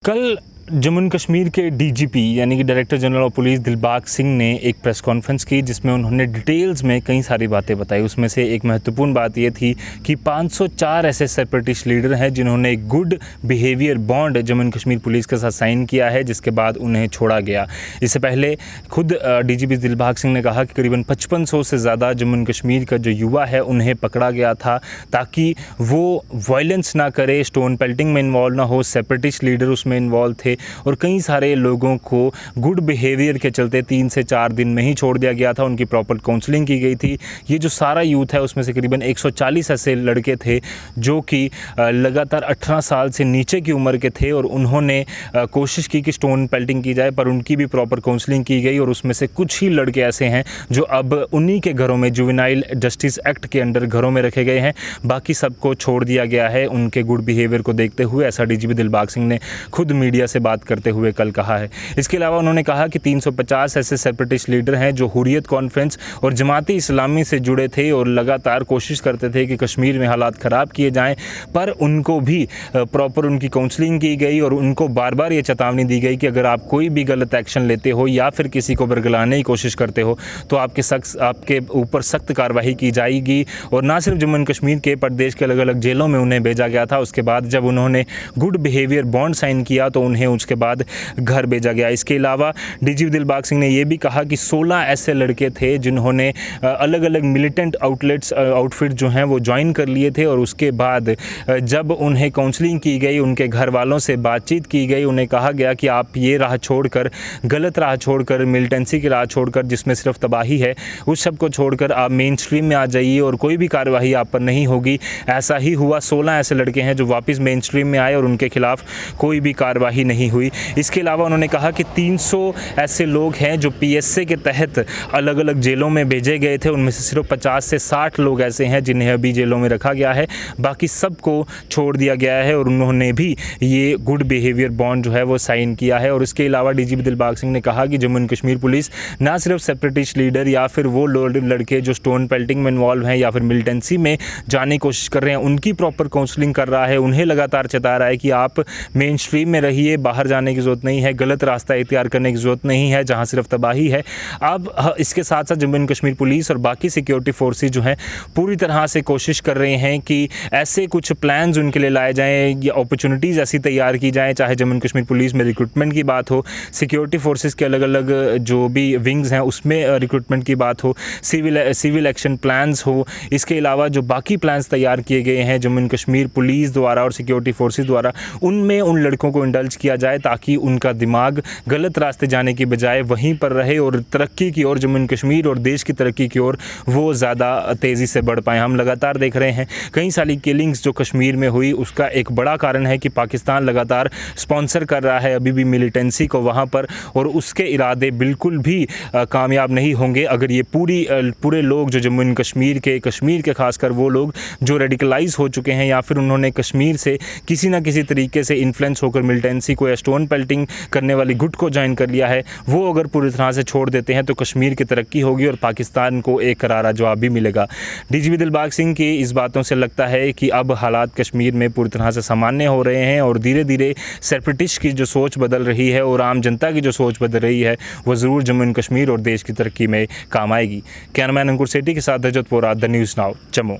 कल जम्मू एंड कश्मीर के डीजीपी यानी कि director general of police Dilbagh Singh ने एक प्रेस कॉन्फ्रेंस की जिसमें उन्होंने डिटेल्स में कई सारी बातें बताई। उसमें से एक महत्वपूर्ण बात ये थी कि 504 ऐसे सेपरेटिस्ट लीडर हैं जिन्होंने good behaviour bond Jammu and Kashmir police के साथ साइन किया है, जिसके बाद उन्हें छोड़ा गया। इससे पहले खुद डीजीपी दिलबाग सिंह ने कहा कि करीबन 5500 से ज़्यादा जम्मू एंड कश्मीर का जो युवा है उन्हें पकड़ा गया था ताकि वो वायलेंस ना करे, स्टोन पेल्टिंग में इन्वॉल्व ना हो। सेपरेटिस्ट लीडर उसमें इन्वॉल्व थे और कई सारे लोगों को गुड बिहेवियर के चलते 3 से 4 दिन में ही छोड़ दिया गया था। उनकी प्रॉपर काउंसलिंग की गई थी। ये जो सारा यूथ है उसमें से करीबन 140 ऐसे लड़के थे जो कि लगातार 18 साल से नीचे की उम्र के थे और उन्होंने कोशिश की कि स्टोन पेल्टिंग की जाए, पर उनकी भी प्रॉपर काउंसलिंग की गई और उसमें से कुछ ही लड़के ऐसे हैं जो अब उन्हीं के घरों में जुवेनाइल जस्टिस एक्ट के अंडर घरों में रखे गए हैं। बाकी सबको छोड़ दिया गया है उनके गुड बिहेवियर को देखते हुए, ऐसा डीजीपी दिलबाग सिंह ने खुद मीडिया से बात करते हुए कल कहा है। इसके अलावा उन्होंने कहा कि 350 ऐसे सेपरेटिस्ट लीडर हैं जो हुर्रियत कॉन्फ्रेंस और जमाती इस्लामी से जुड़े थे और लगातार कोशिश करते थे कि कश्मीर में हालात ख़राब किए जाएं, पर उनको भी प्रॉपर उनकी काउंसलिंग की गई और उनको बार बार ये चेतावनी दी गई कि अगर आप कोई भी गलत एक्शन लेते हो या फिर किसी को बरगलाने की कोशिश करते हो तो आपके ऊपर सख्त कार्रवाई की जाएगी। और ना सिर्फ जम्मू एंड कश्मीर के प्रदेश के अलग अलग जेलों में उन्हें भेजा गया था। उसके बाद जब उन्होंने गुड बिहेवियर बॉन्ड साइन किया तो उन्हें उसके बाद घर भेजा गया। इसके अलावा डीजीपी दिलबाग सिंह ने यह भी कहा कि 16 ऐसे लड़के थे जिन्होंने अलग अलग मिलिटेंट आउटफिट जो हैं वो ज्वाइन कर लिए थे और उसके बाद जब उन्हें काउंसलिंग की गई, उनके घर वालों से बातचीत की गई, उन्हें कहा गया कि आप ये राह छोड़कर, गलत राह छोड़कर, मिलिटेंसी की राह छोड़कर जिसमें सिर्फ तबाही है, उस सब को छोड़कर आप मेन स्ट्रीम में आ जाइए और कोई भी कार्रवाई आप पर नहीं होगी। ऐसा ही हुआ। 16 ऐसे लड़के हैं जो वापस मेन स्ट्रीम में आए और उनके खिलाफ कोई भी कार्रवाई नहीं हुई। इसके अलावा उन्होंने कहा कि 300 ऐसे लोग हैं जो पीएसए के तहत अलग अलग जेलों में भेजे गए थे। उनमें से सिर्फ 50 से 60 लोग ऐसे हैं जिन्हें अभी जेलों में रखा गया है, बाकी सबको छोड़ दिया गया है और उन्होंने भी ये गुड बिहेवियर बॉन्ड जो है वो साइन किया है। और इसके अलावा डीजीपी दिलबाग सिंह ने कहा कि जम्मू एंड कश्मीर पुलिस ना सिर्फ सेपरेटिस्ट लीडर या फिर वो लड़के जो स्टोन पेल्टिंग में इन्वॉल्व हैं या फिर मिलिटेंसी में जाने की कोशिश कर रहे हैं, उनकी प्रॉपर काउंसलिंग कर रहा है, उन्हें लगातार चेता रहा है कि आप मेन स्ट्रीम में रहिए, बाहर जाने की ज़रूरत नहीं है, गलत रास्ता इख्तियार करने की ज़रूरत नहीं है जहां सिर्फ तबाही है। अब इसके साथ साथ जम्मू एंड कश्मीर पुलिस और बाकी सिक्योरिटी फोर्सेस जो हैं पूरी तरह से कोशिश कर रहे हैं कि ऐसे कुछ प्लान्स उनके लिए लाए जाएँ या अपॉर्चुनिटीज़ ऐसी तैयार की जाएँ, चाहे जम्मू एंड कश्मीर पुलिस में रिक्रूटमेंट की बात हो, सिक्योरिटी फोर्सेस के अलग अलग जो भी विंग्स हैं उसमें रिक्रूटमेंट की बात हो, सिविल एक्शन प्लान्स हो। इसके अलावा जो बाकी प्लान्स तैयार किए गए हैं जम्मू एंड कश्मीर पुलिस द्वारा और सिक्योरिटी फोर्सेस द्वारा, उनमें उन लड़कों को इंडल्ज किया जाए ताकि उनका दिमाग गलत रास्ते जाने की बजाय वहीं पर रहे और तरक्की की ओर, जम्मू एंड कश्मीर और देश की तरक्की की ओर वो ज़्यादा तेज़ी से बढ़ पाएँ। हम लगातार देख रहे हैं कई सारी किलिंग्स जो कश्मीर में हुई, उसका एक बड़ा कारण है कि पाकिस्तान लगातार स्पॉन्सर कर रहा है अभी भी मिलिटेंसी को वहाँ पर, और उसके इरादे बिल्कुल भी कामयाब नहीं होंगे अगर ये पूरे लोग जो जम्मू एंड कश्मीर के खासकर वो लोग जो रेडिकलाइज हो चुके हैं या फिर उन्होंने कश्मीर से किसी ना किसी तरीके से इन्फ्लुएंस होकर मिलिटेंसी को या स्टोन पेल्टिंग करने वाली गुट को ज्वाइन कर लिया है, वो अगर पूरी तरह से छोड़ देते हैं तो कश्मीर की तरक्की होगी और पाकिस्तान को एक करारा जवाब भी मिलेगा। डीजीपी दिलबाग सिंह की इस बातों से लगता है कि अब हालात कश्मीर में पूरी तरह से सामान्य हो रहे हैं और धीरे धीरे सेपरेटिस्ट की जो सोच बदल रही है और आम जनता की जो सोच बदल रही है वो ज़रूर जम्मू एंड कश्मीर और देश की तरक्की में काम आएगी। कैमरामैन अंकुर सेठी के साथ रजत पोरा, द न्यूज़ नाउ, जम्मू।